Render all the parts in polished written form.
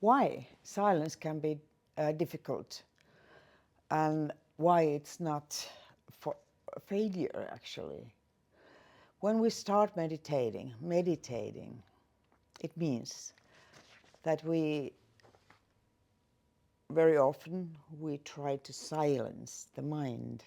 why silence can be difficult and why it's not for failure actually. When we start meditating, it means that we very often we try to silence the mind.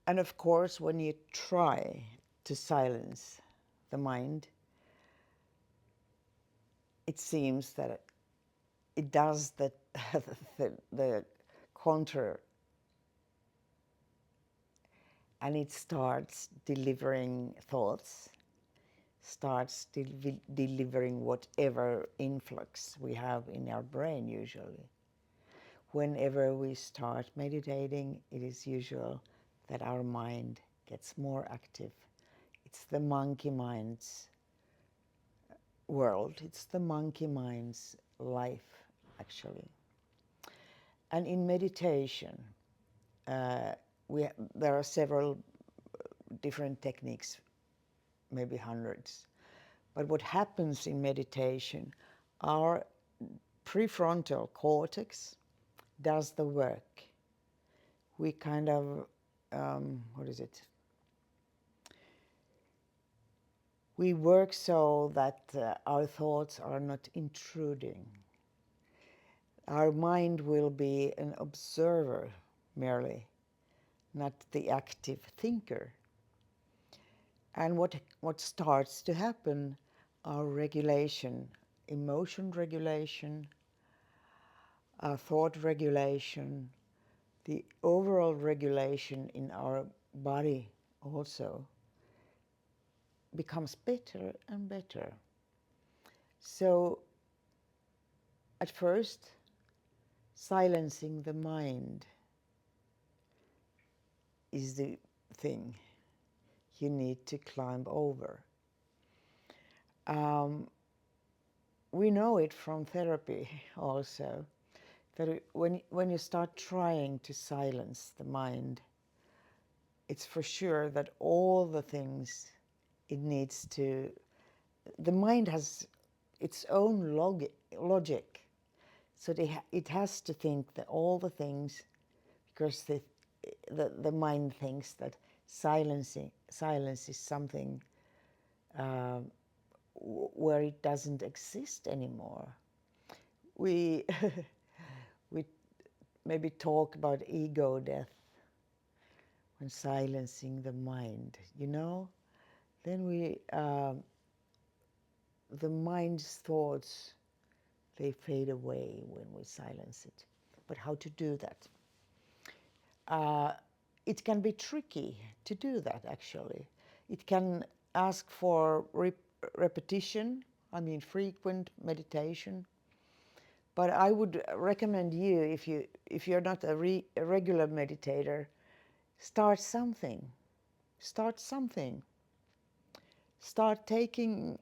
And of course, when you try to silence the mind, it seems that it does the counter, and it starts delivering thoughts, starts delivering whatever influx we have in our brain usually. Whenever we start meditating, it is usual that our mind gets more active. It's the monkey mind's world, it's the monkey mind's life, actually. And in meditation, uh, there are several different techniques, maybe hundreds. But what happens in meditation, our prefrontal cortex does the work. We kind of, what is it? We work so that our thoughts are not intruding. Our mind will be an observer merely, not the active thinker. And what starts to happen, our regulation, emotion regulation, our thought regulation, the overall regulation in our body also becomes better and better. So at first, silencing the mind is the thing you need to climb over. We know it from therapy also, that when you start trying to silence the mind, it's for sure that all the things it needs to, the mind has its own logic. So it has to think that all the things, because the mind thinks that silence is something where it doesn't exist anymore. We we maybe talk about ego death when silencing the mind, then the mind's thoughts, they fade away when we silence it. But how to do that? It can be tricky to do that, actually. It can ask for repetition, frequent meditation. But I would recommend you, if you're not a regular meditator, start something. Start something. Start taking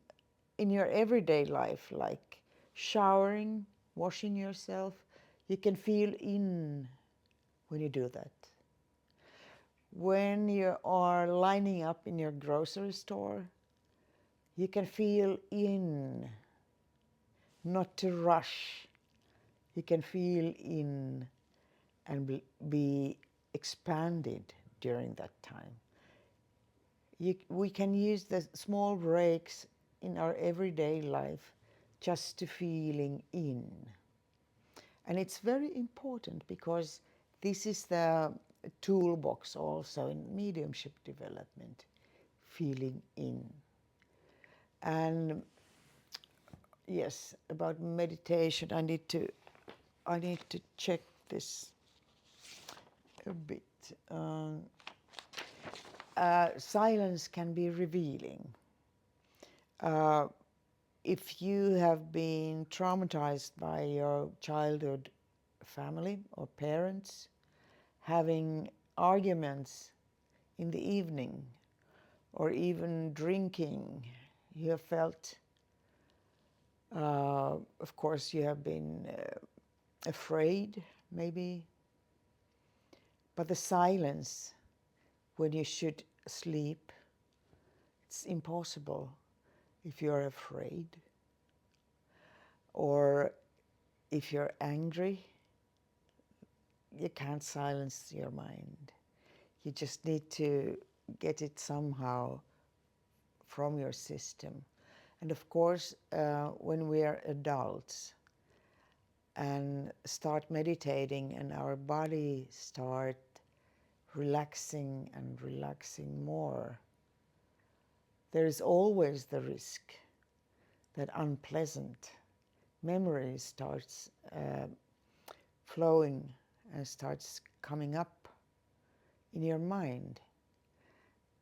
in your everyday life, like showering, washing yourself. You can feel in when you do that. When you are lining up in your grocery store, you can feel in, not to rush. You can feel in and be expanded during that time. We can use the small breaks in our everyday life just to feeling in. And it's very important because this is the toolbox also in mediumship development, feeling in. And yes, about meditation, I need to check this a bit. Silence can be revealing. If you have been traumatized by your childhood family or parents, having arguments in the evening or even drinking, you have felt, of course, you have been afraid, maybe. But the silence when you should sleep, it's impossible if you're afraid. Or if you're angry, you can't silence your mind. You just need to get it somehow from your system. And of course, when we are adults and start meditating and our body start relaxing and relaxing more, there is always the risk that unpleasant memory starts flowing and starts coming up in your mind.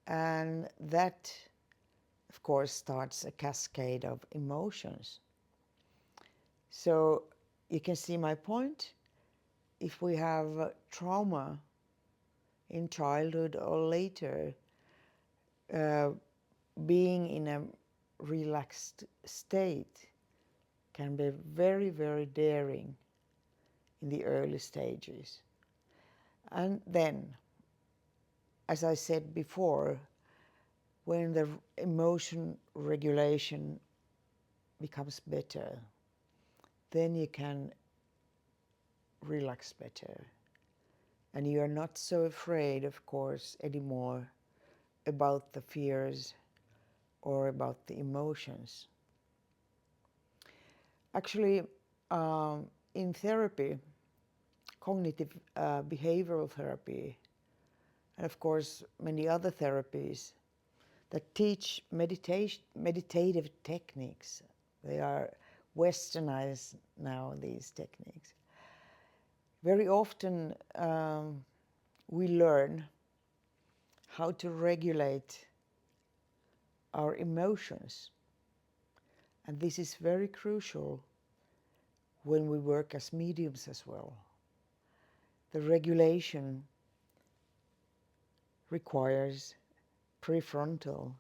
And that, of course, starts a cascade of emotions. So you can see my point. If we have trauma in childhood or later, uh, being in a relaxed state can be very, very daring in the early stages. And then, as I said before, when the emotion regulation becomes better, then you can relax better. And you are not so afraid, of course, anymore about the fears or about the emotions. Actually, in therapy, cognitive behavioral therapy, and of course many other therapies that teach meditative techniques, they are westernized now, these techniques. Very often we learn how to regulate our emotions. And this is very crucial when we work as mediums as well. The regulation requires prefrontal.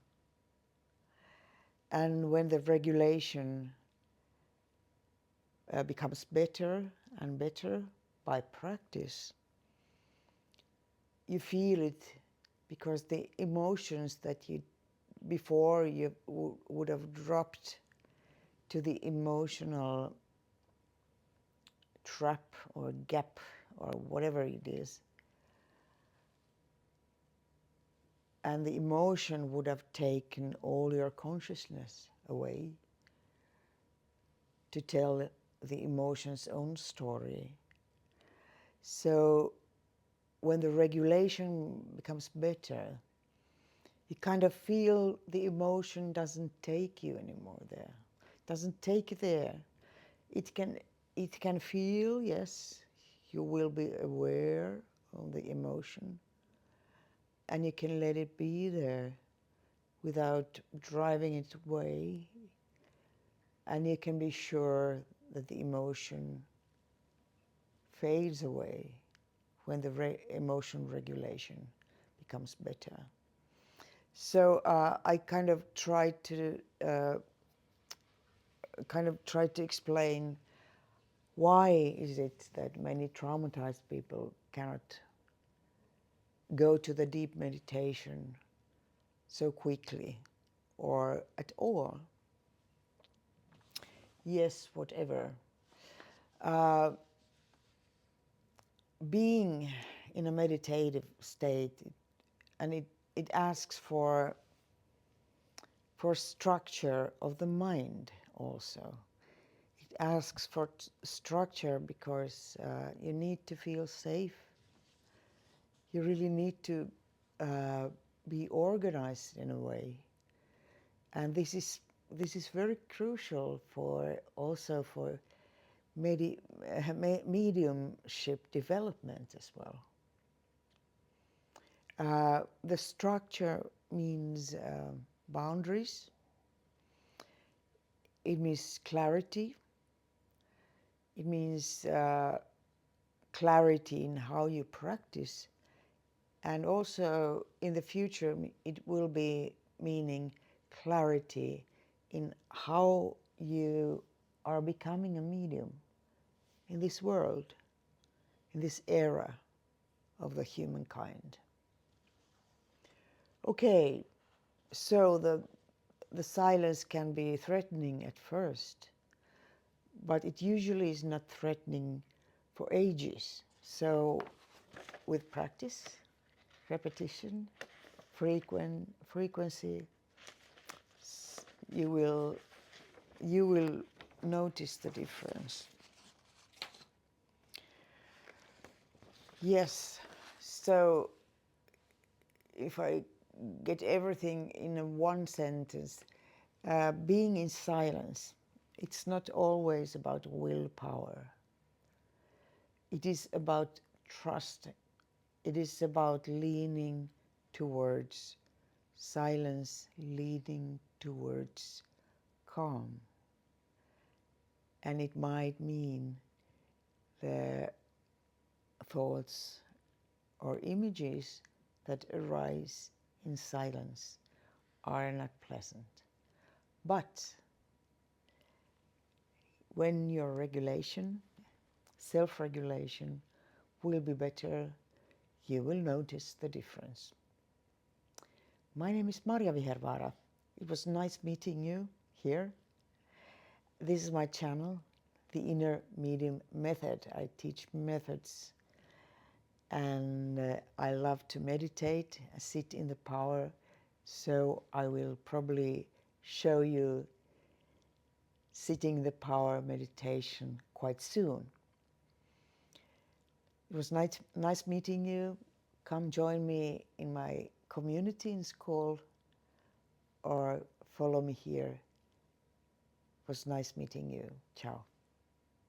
And when the regulation becomes better and better by practice, you feel it because the emotions that you before you would have dropped to the emotional trap or gap or whatever it is, and the emotion would have taken all your consciousness away to tell the emotion's own story. So when the regulation becomes better, you kind of feel the emotion doesn't take you anymore there. It doesn't take you there. It can feel, yes, you will be aware of the emotion, and you can let it be there without driving it away, and you can be sure that the emotion fades away when the emotion regulation becomes better. So I kind of tried to explain why is it that many traumatized people cannot go to the deep meditation so quickly or at all. Yes, whatever. Being in a meditative state, and it asks for structure of the mind also. It asks for structure because you need to feel safe. You really need to be organized in a way, and this is very crucial for also for mediumship development as well. The structure means boundaries. It means clarity. It means clarity in how you practice. And also in the future, it will be meaning clarity in how you are becoming a medium in this world, in this era of the humankind. Okay, so the silence can be threatening at first, but it usually is not threatening for ages. So with practice, repetition, frequency, you will notice the difference. Yes, so if I get everything in a one sentence, being in silence, it's not always about willpower. It is about trust. It is about leaning towards silence, leading towards calm. And it might mean the thoughts or images that arise in silence are not pleasant. But when your regulation, self-regulation, will be better, you will notice the difference. My name is Marja Vihervaara. It was nice meeting you here. This is my channel, The Inner Medium Method. I teach methods, and I love to meditate, sit in the power, so I will probably show you sitting in the power meditation quite soon. It was nice meeting you. Come join me in my community in school or follow me here. It was nice meeting you. Ciao.